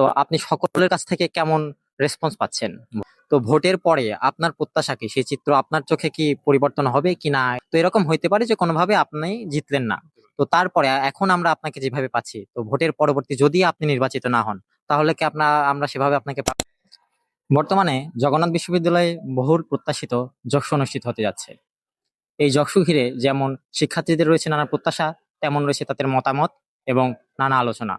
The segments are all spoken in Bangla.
তো আপনি সকলের কাছ থেকে কেমন রেসপন্স পাচ্ছেন? তো ভোটের পরে আপনার প্রত্যাশা কি? সেই চিত্র আপনার চোখে কি পরিবর্তন হবে কিনা? তো এরকম হইতে পারে যে কোনোভাবে আপনি জিতলেন না। তো তারপরে এখন আমরা আপনাকে যেভাবে পাচ্ছি, তো ভোটের পরবর্তী যদি আপনি নির্বাচিত না হন, তাহলে কি আমরা সেভাবে আপনাকে পাবো? বর্তমানে জগন্নাথ বিশ্ববিদ্যালয়ে বহুল প্রত্যাশিত যক্ষ অনুষ্ঠিত হতে যাচ্ছে। এই যক্ষ ঘিরে যেমন শিক্ষার্থীদের রয়েছে নানা প্রত্যাশা, তেমন রয়েছে তাদের মতামত এবং নানা আলোচনা।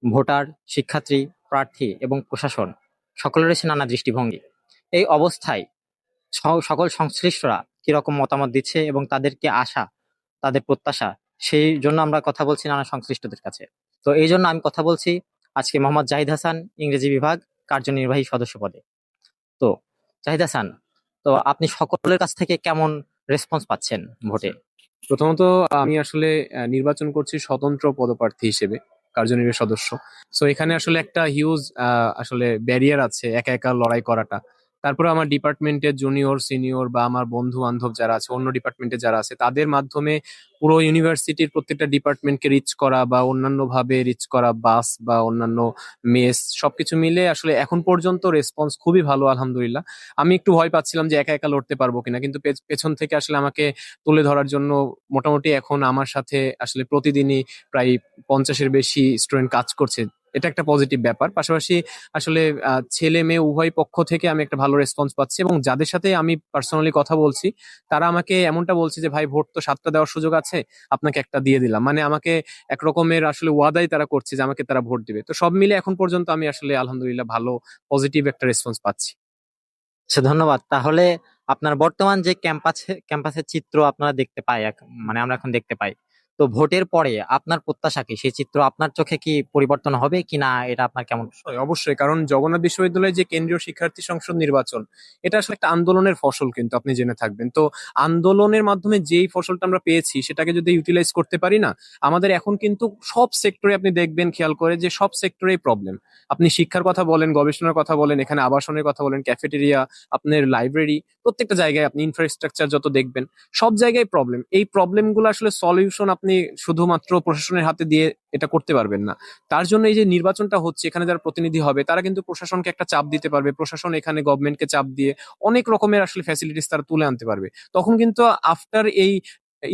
ভোটার, শিক্ষার্থী, প্রার্থী এবং প্রশাসন সকলের রয়েছে নানা দৃষ্টিভঙ্গি। এই অবস্থায় সকল সংশ্লিষ্টরা কিরকম মতামত দিচ্ছে এবং তাদের কি আশা, তাদের প্রত্যাশা, সেই জন্য আমরা কথা বলছি নানা সংশ্লিষ্টদের কাছে। তো এই জন্য আমি কথা বলছি আজকে মোহাম্মদ জাহিদ হাসান, ইংরেজি বিভাগ, কার্যনির্বাহী সদস্য পদে। তো জাহিদ হাসান, তো আপনি সকলের কাছ থেকে কেমন রেসপন্স পাচ্ছেন ভোটে? প্রথমত আমি আসলে নির্বাচন করছি স্বতন্ত্র পদপ্রার্থী হিসেবে, কার্যনির্বাহী সদস্য। সো এখানে আসলে একটা হিউজ আসলে ব্যারিয়ার আছে একা একা লড়াই করাটা। তারপরে আমার ডিপার্টমেন্টের জুনিয়র সিনিয়র বা আমার বন্ধু বান্ধব যারা আছে, অন্য ডিপার্টমেন্টে যারা আছে, তাদের মাধ্যমে পুরো ইউনিভার্সিটির প্রত্যেকটা ডিপার্টমেন্টকে রিচ করা বা অন্যান্য ভাবে রিচ করা, বাস বা অন্যান্য মেস সবকিছু মিলে আসলে এখন পর্যন্ত রেসপন্স খুবই ভালো, আলহামদুলিল্লাহ। আমি একটু ভয় পাচ্ছিলাম যে একা একা লড়তে পারবো কিনা, কিন্তু পেছন থেকে আসলে আমাকে তুলে ধরার জন্য মোটামুটি এখন আমার সাথে আসলে প্রতিদিনই প্রায় 50-এর বেশি স্টুডেন্ট কাজ করছে। এটা একটা পজিটিভ ব্যাপার। পাশাপাশি আসলে ছেলে মেয়ে উভয় পক্ষ থেকে আমি একটা ভালো রেসপন্স পাচ্ছি, এবং যাদের সাথে আমি পার্সোনালি কথা বলছি তারা আমাকে এমনটা বলছে যে ভাই, ভোট তো 7টা দেওয়ার সুযোগ আছে, আপনাকে একটা দিয়ে দিলাম। মানে আমাকে এক রকমের আসলে ওয়াদাই তারা করছে যে আমাকে তারা ভোট দিবে। তো সব মিলে এখন পর্যন্ত আমি আসলে আলহামদুলিল্লাহ ভালো পজিটিভ একটা রেসপন্স পাচ্ছি। আচ্ছা, ধন্যবাদ। তাহলে আপনার বর্তমান যে ক্যাম্পাসের চিত্র আপনারা দেখতে পাই, মানে আমরা এখন দেখতে পাই, তো ভোটের পরে আপনার প্রত্যাশা কি? সেই চিত্র আপনার চোখে কি পরিবর্তন হবে কিনা, এটা আপনার কেমন? অবশ্যই অবশ্যই, কারণ জগন্নাথ বিশ্ববিদ্যালয়ের যে কেন্দ্রীয় শিক্ষার্থী সংসদ নির্বাচন, এটা আসলে একটা আন্দোলনের ফসল, কিন্তু আপনি জেনে থাকবেন। তো আন্দোলনের মাধ্যমে যেই ফসলটা আমরা পেয়েছি সেটাকে যদি ইউটিলাইজ করতে পারি না, আমাদের এখন কিন্তু সব সেক্টরে আপনি দেখবেন খেয়াল করে যে সব সেক্টরেই প্রবলেম। আপনি শিক্ষার কথা বলেন, গবেষণার কথা বলেন, এখানে আবাসনের কথা বলেন, ক্যাফেটেরিয়া, আপনার লাইব্রেরি, প্রত্যেকটা জায়গায় আপনি ইনফ্রাস্ট্রাকচার যত দেখবেন, সব জায়গায় প্রবলেম। এই প্রবলেমগুলো আসলে সলিউশন আপনি শুধুমাত্র প্রশাসনের হাতে দিয়ে এটা করতে পারবেন না। তার জন্য এই যে নির্বাচনটা হচ্ছে, এখানে যারা প্রতিনিধি হবে তারা কিন্তু প্রশাসনকে একটা চাপ দিতে পারবে, প্রশাসন এখানে গভর্নমেন্টকে চাপ দিয়ে অনেক রকমের আসলে ফ্যাসিলিটিস তারা তুলে আনতে পারবে। তখন কিন্তু আফটার এই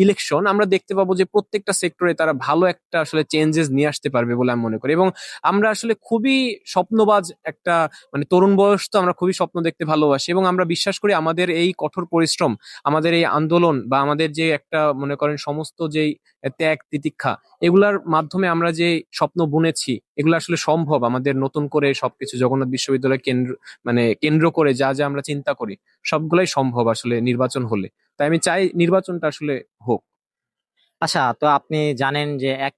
ইলেকশন আমরা দেখতে পাবো যে প্রত্যেকটা সেক্টরে তারা ভালো একটা আসলে চেঞ্জেস নিয়ে আসতে পারবে বলে আমি মনে করি। এবং আমরা আসলে খুবই স্বপ্নবাজ একটা, মানে তরুণ বয়স তো আমরা খুবই স্বপ্ন দেখতে ভালোবাসি, এবং আমরা বিশ্বাস করি আমাদের এই কঠোর পরিশ্রম, আমাদের এই আন্দোলন বা আমাদের যে একটা মনে করেন সমস্ত যেই ত্যাগ তিতিক্ষা, এগুলার মাধ্যমে আমরা যে স্বপ্ন বুনেছি এগুলো আসলে সম্ভব। আমাদের নতুন করে সবকিছু জগন্নাথ বিশ্ববিদ্যালয় কেন্দ্র, মানে কেন্দ্র করে যা যা আমরা চিন্তা করি সবগুলাই সম্ভব আসলে নির্বাচন হলে। তাই আমি চাই নির্বাচনটা আসলে হোক। আচ্ছা, তো আপনি জানেন যে এক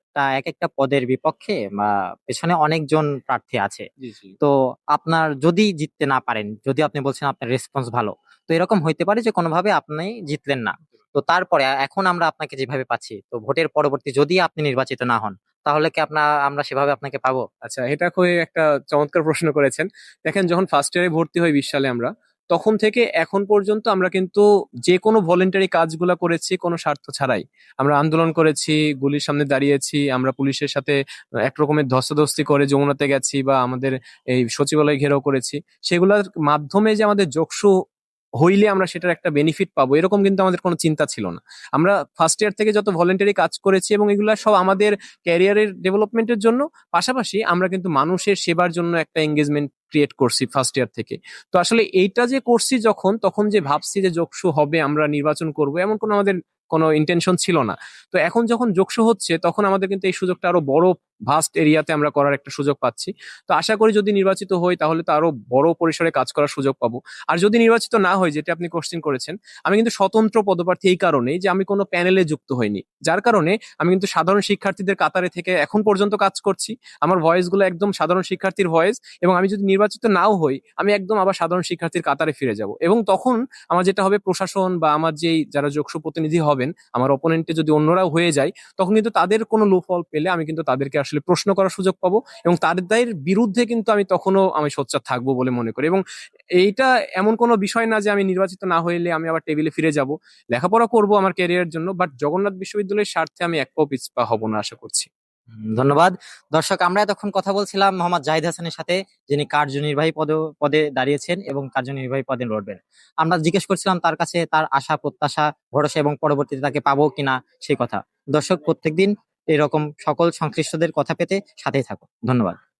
একটা পদের বিপক্ষে বা পেছনে অনেকজন প্রার্থী আছে। জি জি। তো আপনার যদি জিততে না পারেন, যদি আপনি বলছেন আপনার রেসপন্স ভালো, তো এরকম হইতে পারে যে কোনোভাবে আপনি জিতলেন না। তো তারপরে এখন আমরা আপনাকে যেভাবে পাচ্ছি, তো ভোটের পরবর্তী যদি আপনি নির্বাচিত না হন, তাহলে কি আমরা সেভাবে আপনাকে পাবো? আচ্ছা, এটা খুবই একটা চমৎকার প্রশ্ন করেছেন। দেখেন, যখন ফার্স্ট ইয়ারে ভর্তি হই 20 সালে আমরা, তখন থেকে এখন পর্যন্ত আমরা কিন্তু যে কোনো ভলেন্টারি কাজগুলো করেছি কোনো স্বার্থ ছাড়াই। আমরা আন্দোলন করেছি, গুলির সামনে দাঁড়িয়েছি, আমরা পুলিশের সাথে এক রকমের ধস্তাধস্তি করে যমুনাতে গেছি, বা আমাদের এই সচিবালয় ঘেরাও করেছি। সেগুলোর মাধ্যমে যে আমাদের যোগসু হইলে আমরা সেটার একটা বেনিফিট পাবো, এরকম কিন্তু আমাদের কোনো চিন্তা ছিল না। আমরা ফার্স্ট ইয়ার থেকে যত ভলেন্টারি কাজ করেছি, এবং এগুলা সব আমাদের ক্যারিয়ারের ডেভেলপমেন্টের জন্য, পাশাপাশি আমরা কিন্তু মানুষের সেবার জন্য একটা এঙ্গেজমেন্ট ক্রিয়েট করছি ফার্স্ট ইয়ার থেকে। তো আসলে এইটা যে করছি যখন, তখন যে ভাবছি যে যোগসু হবে, আমরা নির্বাচন করব, এমন কোনো আমাদের কোনো ইন্টেনশন ছিল না। তো এখন যখন যোগসু হচ্ছে, তখন আমাদের কিন্তু এই সুযোগটা আরো বড় ভাস্ট এরিয়াতে আমরা করার একটা সুযোগ পাচ্ছি। তো আশা করি যদি নির্বাচিত হই তাহলে তো আরো বড় পরিসরে কাজ করার সুযোগ পাবো। আর যদি নির্বাচিত না হয়, যেটা আপনি কোশ্চেন করেছেন, আমি কিন্তু স্বতন্ত্র পদপ্রার্থী এই কারণেই যে আমি কোনো প্যানেলে যুক্ত হইনি, যার কারণে আমি কিন্তু সাধারণ শিক্ষার্থীদের কাতারে থেকে এখন পর্যন্ত কাজ করছি। আমার ভয়েস গুলো একদম সাধারণ শিক্ষার্থীর ভয়েস, এবং আমি যদি নির্বাচিত নাও হই, আমি একদম আবার সাধারণ শিক্ষার্থীর কাতারে ফিরে যাব। এবং তখন আমার যেটা হবে, প্রশাসন বা আমার যেই যারা যোগ্য প্রতিনিধি হবেন, আমার অপোনেন্টে যদি অন্যরাও হয়ে যায়, তখন কিন্তু তাদের কোনো লোফল পেলে আমি কিন্তু তাদেরকে আসলে প্রশ্ন করার সুযোগ পাবো, এবং তাদের বিরুদ্ধে কিন্তু আমি সোচ্চার থাকবো বলে মনে করি। এবং এইটা এমন কোনো বিষয় না যে আমি নির্বাচিত না হইলে আমি আবার টেবিলে ফিরে যাব। লেখাপড়া করব আমার ক্যারিয়ারের জন্য, বাট জগন্নাথ বিশ্ববিদ্যালয়ের স্বার্থে আমি এক পাও পিছপা হব না, আশা করছি। ধন্যবাদ। দর্শক, আমরা এতক্ষণ কথা বলছিলাম মোহাম্মদ জাহিদ হাসানের সাথে, যিনি কার্যনির্বাহী পদে দাঁড়িয়েছেন এবং কার্যনির্বাহী পদে লড়বেন। আমরা জিজ্ঞেস করছিলাম তার কাছে তার আশা প্রত্যাশা, ভরসা এবং পরবর্তীতে তাকে পাবো কিনা সেই কথা। দর্শক, প্রত্যেকদিন এরকম সকল সংশ্লিষ্টদের কথা পেতে সাথেই থাকুন। ধন্যবাদ।